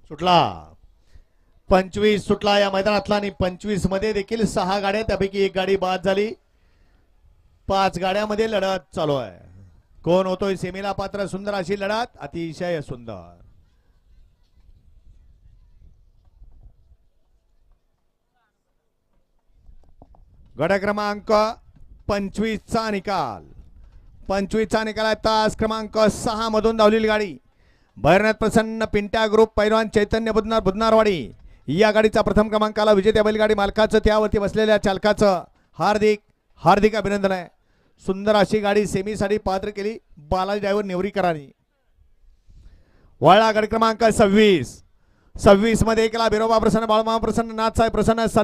सुटला 25 सुटला या मैदानातला आणि 25 मध्ये देखील 6 गाड्या त्यापैकी एक गाडी बाद झाली. 5 गाड्यामध्ये लढत चालू आहे. कोण होतोय सेमीला पात्र? सुंदर अशी लढत, अतिशय सुंदर. गट क्रमांक 25 चा निकाल. 25 चा निकाल आहे. तास क्रमांक 6 मधून धावलेली गाडी भैरनाथ प्रसन्न पिंट्या ग्रुप पैलवान चैतन्य बुधनारवाडी या गाडीचा प्रथम क्रमांकाला विजेत्या बैलगाडी मालकाचं त्यावरती बसलेल्या चालकाचं हार्दिक हार्दिक अभिनंदन आहे. सुंदर अशी गाडी सेमीसाठी पात्र केली बालाजी ड्रायव्हर नेवरीकरांनी. वळला गट क्रमांक 26 मध्ये केला बिरोबा प्रसन्न बाळमा प्रसन्न नाथ साहेब प्रसन्न